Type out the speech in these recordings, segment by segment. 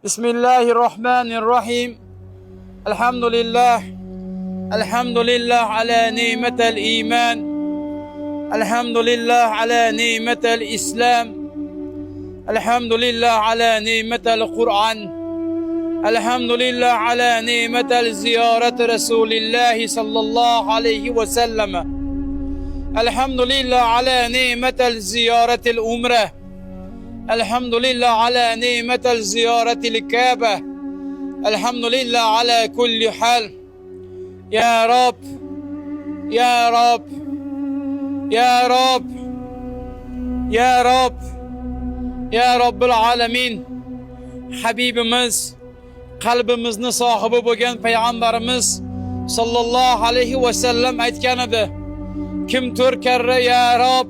Bismillahirrahmanirrahim. Elhamdülillah. Elhamdülillah ala nimetel iman. Elhamdülillah ala nimetel İslam. Elhamdülillah ala nimetel Kur'an. Elhamdülillah ala nimetel ziyaret Resulillah sallallahu aleyhi ve sellem. Elhamdülillah ala nimetel ziyaretil umre. Elhamdülillah ala nimetel ziyaretil Kabe. Elhamdülillah ala kulli hal. Ya Rab, Ya Rab, Ya Rab, Ya Rab, Ya Rabbil alemin. Habibimiz, kalbimizni sahibi bo'lgan payg'ambarimiz sallallohu alayhi va sallam aytgan edi. Kim 4 karra ya Rab,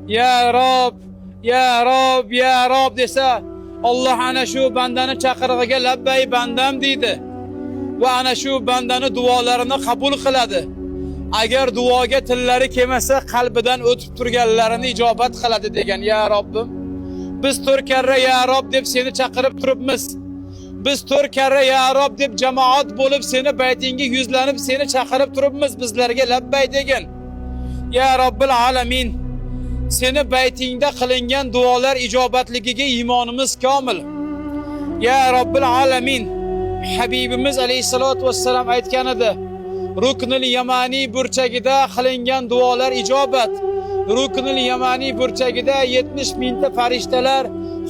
ya Rab, ya Rab, ya Rab desa, Allah ana shu bandani chaqirig'iga labbay bandam deydi. Va ana shu bandani duolarini qabul qiladi. Agar duoga tillari kelmasa, qalbidan o'tib turganlarini ijobat qiladi degan. Ya Robbim, biz 4 karra ya Rab deb seni chaqirib turibmiz. Biz 4 karra ya Rab deb jamoat bo'lib seni baytingga yuzlanib seni chaqirib turibmiz, bizlarga labbay degan. Ya Robbil alamin, seni baytingda qilingan duolar ijobatligiga iymonimiz komil. Ya Robbil alamin, Habibimiz alayhisolatu vassalam aytgan edi. Ruknul yamani burchagida qilingan duolar ijobat. Ruknul yamani burchagida 70 mingta farishtalar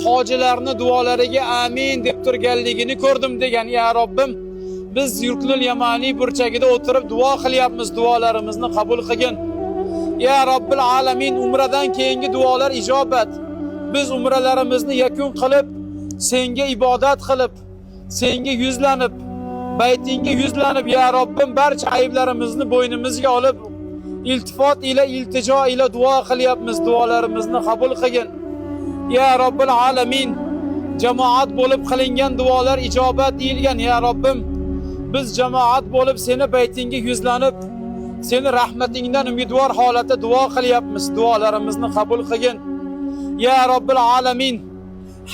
hojilarni duolariga amin deb turganligini ko'rdim degan. Ya Robbim, biz Ruknul yamani burchagida o'tirib duo qilyapmiz, duolarimizni qabul qilgin. Ya Robbil alamin, umradan keyingi duolar ijobat. Biz umralarimizni yakun qilib, senga ibodat qilib, senga yuzlanib, baytingga yuzlanib, ya Robbim, barcha ayblarimizni bo'ynimizga olib, iltifot ila iltijo ila duo qilyapmiz, duolarimizni qabul qilgin. Ya Robbil alamin, jamoat bo'lib qilingan duolar ijobat deyilgan. Ya Robbim, biz jamoat bo'lib seni baytingga yuzlanib, seni rahmatingdan umidvor holatda duo qilyapmiz, duolarimizni qabul qilgin. Ya Robbil alamin,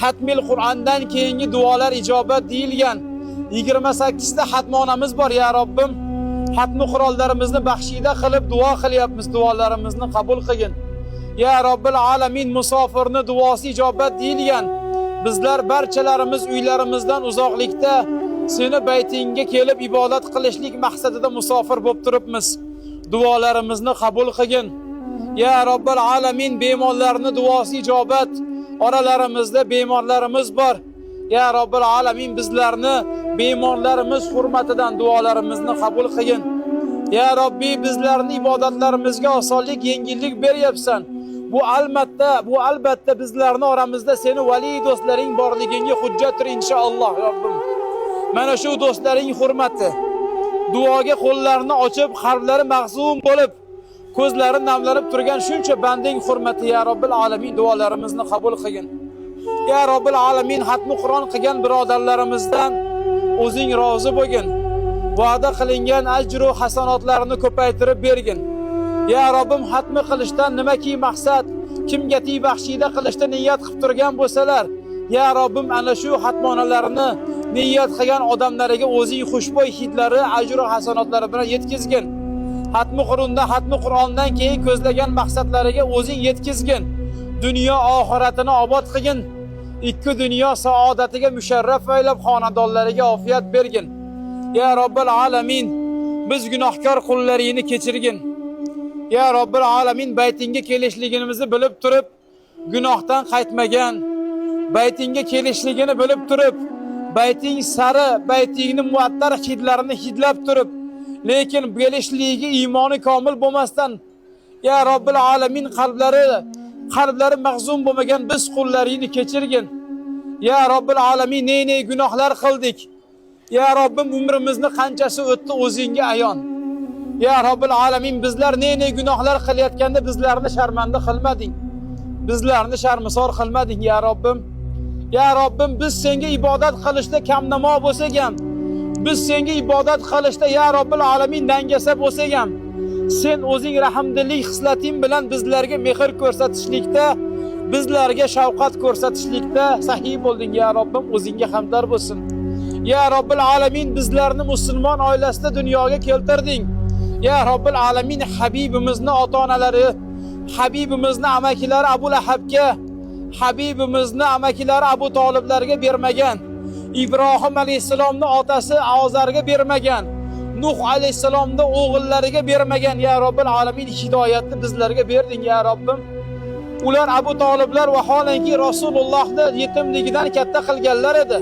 Hatmil Qur'ondan keyingi duolar ijobat deyilgan. 28 ta hatmonamiz bor. Ya Robbim, hatmi qurollarimizni baxshida qilib duo qilyapmiz, duolarimizni qabul qilgin. Ya Robbil alamin, musofirni duosi ijobat deyilgan. Bizlar barchalarimiz uylarimizdan uzoqlikda seni baytingga kelib ibodat qilishlik maqsadida musofir bo'lib turibmiz. Duolarimizni qabul qilgin. Ya Robbil alamin, bemorlarni duosi ijobat. Oralarimizda bemorlarimiz bor. Ya Robbil alamin, bizlarni bemorlarimiz hurmatidan duolarimizni qabul qilgin. Ya Robbi, bizlarni ibodatlarimizga osonlik, yengillik beryapsan. Bu albatta bizlarni oramizda seni vali do'stlaring borligiga hujjatdir inshaalloh. Robbim, mana shu do'stlaring hurmati, duoga qo'llarini ochib, qalblari mahzun bo'lib, ko'zlari namlanib turgan shuncha banding hurmati, ya Robbil alamin, duolarimizni qabul qilgin. Ya Robbil alamin, hatmi Qur'on qilgan birodarlarimizdan o'zing rozi bo'lgin. Va'da qilingan ajru hasanotlarini ko'paytirib bergin. Ya Robbim, hatmi qilishdan nimaki maqsad, kimga baxshida qilishda niyat qilib turgan bo'lsalar, ya Robbim, ana shu hatmonalarni niyat qilgan odamlarga o'zing xushbo'y hidlari, ajru hasanotlari bilan yetkizgin. Hatmi Qur'ondan keyin ko'zlagan maqsadlariga o'zing yetkizgin. Dunyo oxiratini obod qilgin. Ikki dunyo saodatiga musharraf aylab, xonadonlariga ofiyat bergin. Ya Robbil alamin, biz gunohkor qullaringni kechirgin. Ya Robbil alamin, baytingga kelishligimizni bilib turib, gunohdan qaytmagan, baytingga kelishligini bilib turib, bayting sari, baytingni muattar hidlarini hidlab turib, lekin belishligiga iymoni komil bo'lmasdan, ya Robbil alamin, qalblari mahzun bo'lmagan biz qullaringni kechirgin. Ya Robbil alamin, ne gunohlar qildik. Ya Robbim, umrimizni qanchasi o'tdi o'zingga ayon. Ya Robbil alamin, bizlar ne gunohlar qilayotganda bizlarni sharmanda qilmading. Bizlarni sharmisor qilmading, ya Robbim. Ya Robbim, biz senga ibodat qilishda kamnamo bo'lsak ham, biz senga ibodat qilishda ya Robbil alamin dangasa bo'lsak ham, sen o'zing rahmdillik hislating bilan bizlarga mehr ko'rsatishlikda bizlarga shafqat ko'rsatishlikda sahiy bo'lding ya Robbim, o'zingga hamdlar bo'lsin. Ya Robbil alamin, bizlarni musulmon oilasida dunyoga keltirding. Ya Robbil alamin, Habibimizni ota-onalari, Habibimizni amakilari Abu Lahabga, Habibimizni amakilari Abu Toliblarga bermagan, Ibrohim alayhisalomning otasi Azarga bermagan, Nuh alayhisalomning o'g'illariga bermagan ya Robbil alamin, hidoyatni bizlarga berding ya Robbim. Ular Abu Toliblar vaholanki Rasulullohni yetimligidan katta qilganlar edi.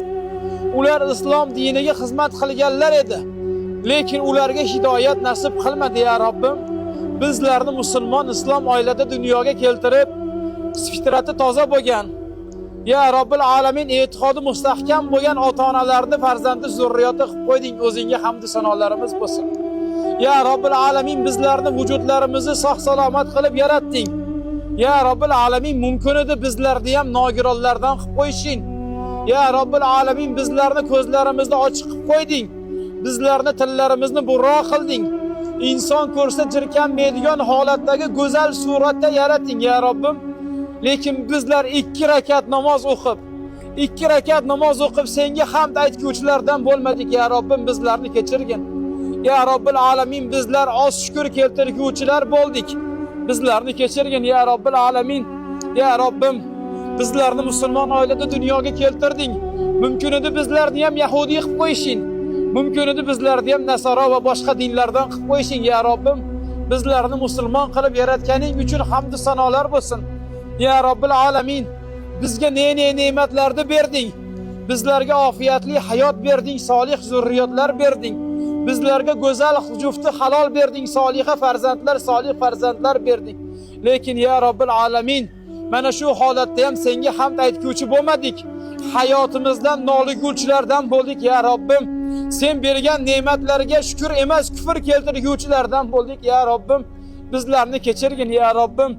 Ular islom diniga xizmat qilganlar edi. Lekin ularga hidoyat nasib qilmadi ya Robbim. Bizlarni musulmon islom oilada dunyoga keltirib, fitrati toza bo'lgan, ya Robbil alamin, e'tiqodi mustahkam bo'lgan ota-onalarni farzandi zurriyoti qilib qo'yding. O'zingga hamd sanolarimiz bo'lsin. Ya Robbil alamin, bizlarni vujudlarimizni sog' salomat qilib yaratding. Ya Robbil alamin, mumkin edi bizlarni ham nogironlardan qilib qo'yishing. Ya Robbil alamin, bizlarni ko'zlarimizni ochiq qilib qo'yding. Bizlarni tillarimizni burroq qilding. İnson ko'rsa jirkanmaydigan holatdagi go'zal suratda yaratding ya Robbim. Lekin bizlar 2 rakat namoz o'qib, senga hamd aytguvchilardan bo'lmadik ya Robbim, bizlarni kechirgin. Ya Robbil alamin, bizlar oz shukr keltirguvchilar bo'ldik. Bizlarni kechirgin ya Robbil alamin. Ya Robbim, bizlarni musulmon oilada dunyoga keltirding. Mumkin edi bizlarni ham yahudiy qilib qo'yishing. Mumkin edi bizlarni ham nasoro va boshqa dinlardan qilib qo'yishing ya Robbim. Bizlarni musulmon qilib yaratganing uchun hamd sanolar bo'lsin. Ya Robbil alamin, bizga ne ne'matlarni berding. Bizlarga ofiyatli hayot berding, solih zurriyotlar berding. Bizlarga go'zal jufti halol berding, soliha farzandlar, solih farzandlar berding. Lekin ya Robbil alamin, mana shu holatda ham senga hamd aytguvchi bo'lmadik. Hayotimizdan noliguvchilardan bo'ldik ya Robbim. Sen bergan ne'matlarga shukr emas, kufr keltirguvchilardan bo'ldik ya Robbim. Bizlarni kechirgin ya Robbim.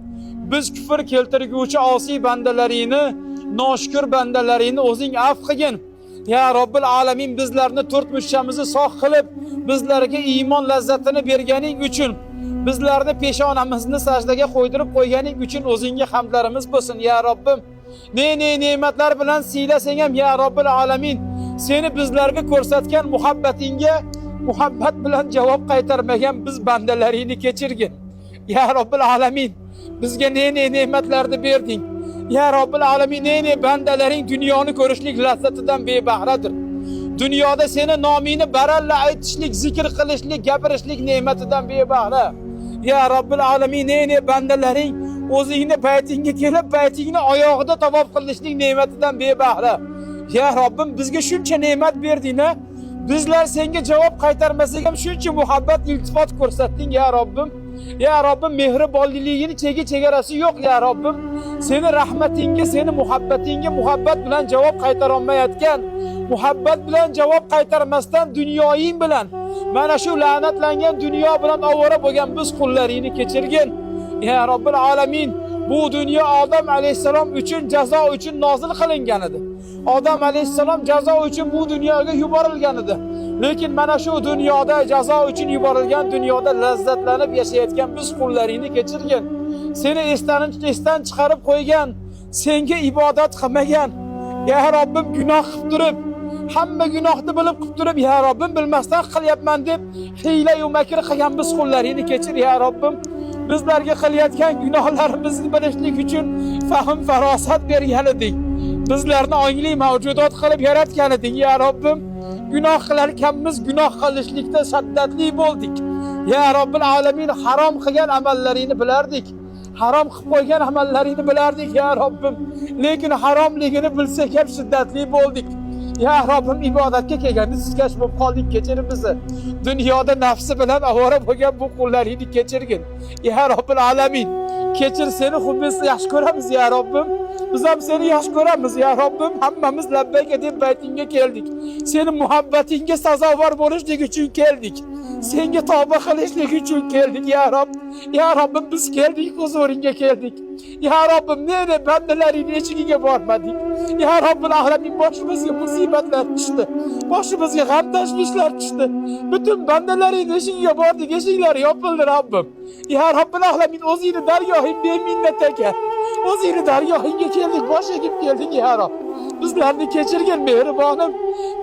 Biz kufr keltirguvchi osiy bandalaringni, noshukr bandalaringni o'zing afv qilgin. Ya Robbil alamin, bizlarni 4 mushamizni sog' qilib, bizlarga iymon lazzatini berganing uchun, bizlarni peshonamizni sajdaga qo'ydirib qo'yganing uchun o'zingga hamdlarimiz bo'lsin ya Robbim. Ne ne'matlar bilan siylasang ham ya Robbil alamin, seni bizlarga ko'rsatgan muhabbatingga muhabbat bilan javob qaytarmagan biz bandalaringni kechirgin. Ya Robbil alamin, bizga ne ne'matlarni berding. Ya Robbil alamin, ne bandalaring dunyoni ko'rishlik lazzatidan bebahradir. Dunyoda seni nomingni baralla aytishlik, zikr qilishlik, gapirishlik ne'matidan bebahra. Ya Robbil alamin, ne bandalaring o'zingni paytingga kelib, paytingni oyog'ida tavob qilishlik ne'matidan bebahra. Ya Robbim, bizga shuncha ne'mat berding-a? Bizlar senga javob qaytarmasak ham shuncha muhabbat, iltifot ko'rsatding ya Robbim. Ya Robbim, mehribonligingni chegarasi yo'q ya Robbim. Seni rahmatingga, seni muhabbatingga muhabbat bilan javob qaytara olmayotgan, muhabbat bilan javob qaytarmasdan dunyoying bilan, mana shu la'natlangan dunyo bilan ovora bo'lgan biz qullaringni kechirgin. Ya Robbil alamin, bu dunyo Odam alayhisalom uchun jazo uchun nozil qilingan edi. Odam alayhisalom jazo uchun bu dunyoga yuborilgan edi. Lekin mana shu dunyoda jazo uchun yuborilgan dunyoda lazzatlanib yashayotgan biz qullaringni kechirgin. Seni esdan chiqarib qo'ygan, senga ibodat qilmagan, ya Robbim, gunoh qilib turib, hamma gunohni bilib qilib turib, ya Robbim, bilmasdan qilyapman deb hiyla va makr qilgan biz qullaringni kechir ya Robbim. Bizlarga qilayotgan gunohlarimizni bilishlik uchun fahm farosat bergan eding. Bizlarni ongli mavjudot qilib yaratgan eding ya Robbim. Gunoh qilarkanmiz, gunoh qilishlikda shiddatli bo'ldik. Ya Robbil alamin, harom qilgan amallaringni bilardik. Harom qilib qo'ygan amallaringni bilardik ya Robbim. Lekin haromligini bilsak ham shiddatli bo'ldik. Ya Robbim, ibodatga kelganda sizgash bo'lib qoldik, kechir bizni. Dunyoda nafsi bilan avora bo'lgan bu qullaringni kechirgin. Ya Robbil alamin, kechir, seni biz yaxshi ko'ramiz ya Robbim. Biz ham seni yaxshi ko'ramiz ya Robbim. Hammamiz labbayka deb baytingga keldik. Seni muhabbatingga sazovor bo'lishlik uchun keldik. Senga tavba qilishlik uchun keldik ya Robb. Ya Robbim, biz keldik, huzuringga keldik. Ya Robbim, nega bandalaring eshigiga bormadik? Ya Robbil alamin, boshimizga musibatlar tushdi. Boshimizga g'am tashvishlar tushdi. Butun bandalaring eshigiga bordik, eshiklar yopildi Robbim. Ya Robbil alamin, o'zingni dargohing beminnat ekan. O'zingni dargohingga keldik, bosh egib keldik ya Rob. Bizlarni kechirgin mehribonim.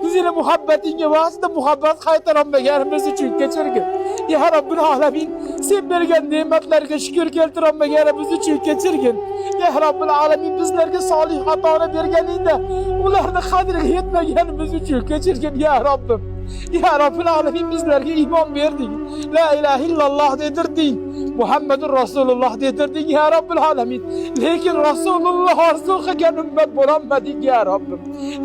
Bizning muhabbatingga vasita muhabbat qaytarolmaganimiz uchun kechirgin. Ya Robbil alamin, sen bergan ne'matlarga shukr keltirolmaganimiz uchun kechirgin. Ya Robbil alamin, bizlarga solih xatoni berganingda ularni qadriga yetmaganimiz uchun kechirgin ya Robbim. Ya Robbil alamin, bizlarga iymon berding. La ilaha illalloh dedirding. Muhammedur Rasululloh dedirding ya Robbil alamin. Lekin Rasululloh orzu qilgan ummat bo'lolmadik ya Robbim.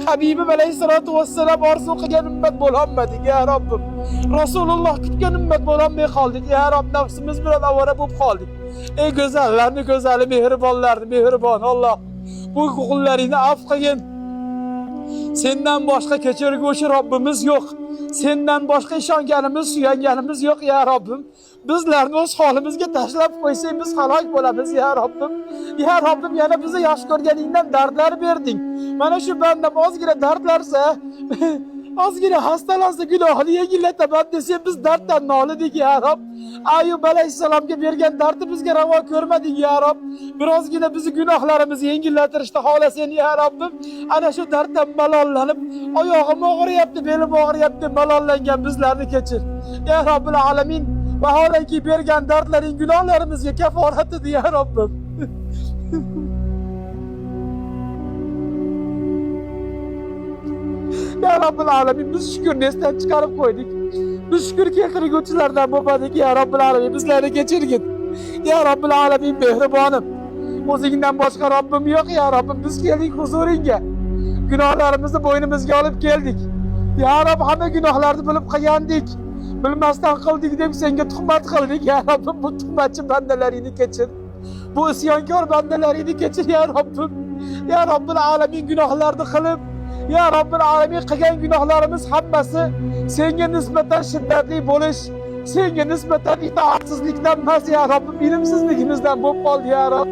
Habibim alayhisolatu vassalam orzu qilgan ummat bo'lolmadik ya Robbim. Rasululloh kutgan ummat bo'lolmay qoldik ya Robb, nafsimiz bilan avara bo'lib qoldik. Ey go'zallarni go'zali, mehribonlarni mehribon Alloh, bu qullaringni afv qilgin. Sendan boshqa kechirguvchi Robbimiz yo'q. Sendan boshqa ishonganimiz, suyanganimiz yo'q ya Robbim. Bizlarni o'z holimizga tashlab qo'ysang biz halok bo'lamiz ya Robbim. Ya Robbim, yana bizni yaxshi ko'rganingdan dardlar berding. Mana shu bandam ozgina dardlarsa, ozgina hastalansa gunohini yengillataman desa biz darddan nolidik ya Robb. Ayub alayhissalomga bergan dardni bizga ravo ko'rmading ya Robb. Birozgina bizni gunohlarimizni yengillatirishni xohlasang ya Robbim, ana shu darddan malollanib, oyog'im og'riyapti, belim og'riyapti, malollangan bizlarni kechir. Ya Robbil alamin, vaholanki bergan dardlaring gunohlarimizga kaforat edi ya Robbim. Ya Robbil alamin, biz shukurni esdan chiqarib qo'ydik. Biz shukur keltirguvchilardan bo'lmadik ya Robbil alamin, bizlarni kechirgin. Ya Robbil alamin, mehribonim. O'zingdan boshqa Robbim yo'q ya Robbim. Biz keldik huzuringga. Gunohlarimizni bo'ynimizga olib keldik. Ya Robb, hamma gunohlarni bilib qilgandik. Bilmasdan qildik deb senga tuhmat qildik ya Robbim. Bu tuhmatchi bandalaringni kechir. Bu isyonkor bandalaringni kechir ya Robbim. Ya Robbil alamin, gunohlarni qilib, ya Robbil alamin, qilgan gunohlarimiz hammasi senga nisbatan shiddatli bo'lish, senga nisbatan itoatsizlikdan emas ya Robbim, ilmsizligimizdan bo'lib qoldi ya Robb.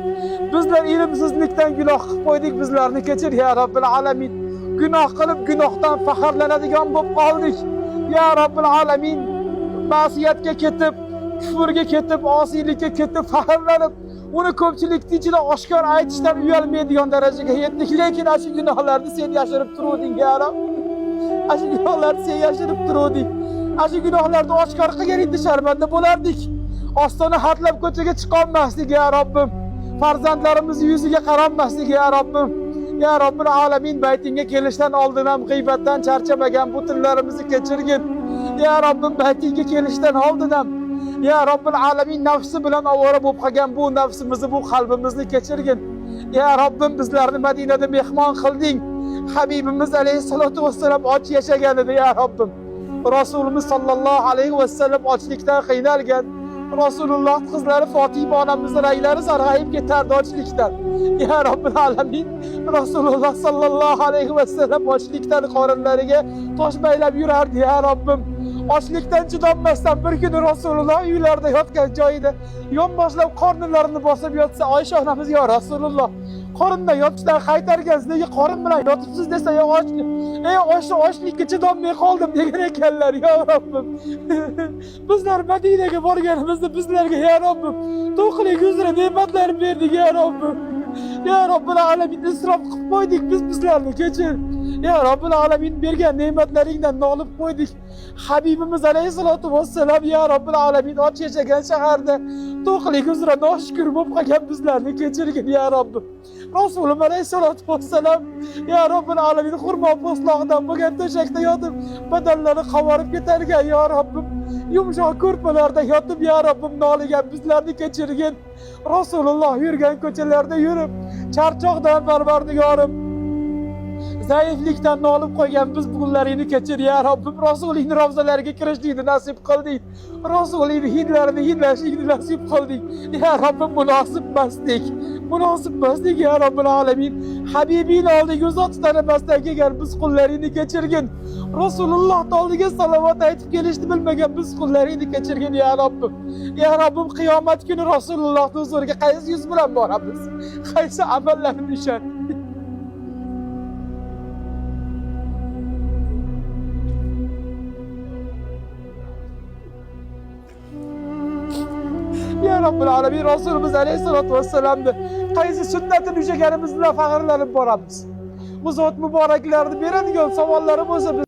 Bizlar ilmsizlikdan gunoh qilib qo'ydik, bizlarni kechir ya Robbil alamin. Gunoh qilib gunohdan faxrlanadigan bo'lib qoldik. Ya Robbil alamin, ma'siyatga ketib, kufrga ketib, osiylikka ketib, faxrlanib, uni ko'pchilik ichida oshkor aytishdan uyalmaydigan darajaga yetdik. Lekin shu gunohlarni sen yashirib turuvding ya Robb. Shu gunohlarni sen yashirib turuvding. Shu gunohlarni oshkor qilganingda sharmanda bo'lardik. Ostona hatlab ko'chaga chiqolmasdik ya Robbim. Farzandlarimizni yuziga qaramasdik ya Robbim. Ya Robbil alamin, baytingga kelishdan oldin ham g'iybatdan charchamagan bu tillarimizni kechirgin. Ya Robbim, baytingga kelishdan oldin ham ya Robbil alamin, nafsi bilan ovora bo'lib qolgan bu nafsimizni, bu qalbimizni kechirgin. Ya Robbim, bizlarni Madinada mehmon qilding. Habibimiz alayhisolatu vassalam och yashagan edi ya Robbim. Rasulimiz sallallohu alayhi vasallam ochlikdan qiynalgan. Rasululloh qizlari Fatima onamizning ranglari sarg'ayib ketardi ochlikdan. Ya Robbil alamin, Rasululloh sallallohu alayhi vasallam ochlikdan qorinlariga tosh baylab yurardi ya Robbim. Ochlikdan chidolmasdan bir kuni Rasululloh uylarida yotgan joyida yonboshlab qornlarini bosib yotsa, Oysha onamiz ya Rasululloh, qorindan yotishdan qaytargansiz, nega qorin bilan yotibsiz desa, ya ochlikka chidolmay qoldim degan ekanlar ya Robbim. Bizlar Madinaga borganimizda bizlarga ya Robbim to'qlik uzra ne'matlar berdik ya Robbim. Ya Robbil alamin, isrof qilib qo'ydik, bizlarni kechir. Ya Robbil alamin, bergan ne'matlaringdan nolib qo'ydik. Habibimiz alayhisolatu vassalam ya Robbil alamin och yashagan shaharda to'qlik uzra noshukr bo'lib qolgan bizlarni kechirgin ya Robbim. Rasululloh alayhisolatu vassalam ya Robbil alamin xurmo po'stlog'idan bo'lgan to'shakda yotib, badallari qavarib ketargan ya Robbim. Yumshoq ko'rpalarda yotib ya Robbim noligan bizlarni kechirgin. Rasululloh yurgan ko'chalarda yurib, charchoqdan Parvardigorim, zaiflikdan nolib qo'ygan biz bugunlaringni kechir ya Robbim. Rasulingning ravzalariga kirishlikni nasib qilding. Rasulingning hidlarini hidlashlikni nasib qilding. Ya Robbim, munosib emasdik ya Robbil alamin. Habibing oldiga zot tanimasdan kelgan biz qullaringni kechirgin. Rasululloh oldiga salovat aytib kelishni bilmagan biz qullaringni kechirgin ya Robbim. Ya Robbim, qiyomat kuni Rasulullohning huzuriga qaysi yuz bilan boramiz? Qaysi amallarimiz ishon? Ya Robbil alamin, Rasulimiz alayhisolatu vassalamni qaysi sunnatini ushlaganimiz bilan faxrlanib boramiz. Bu zot muboraklarni beradigan savollari bo'lsa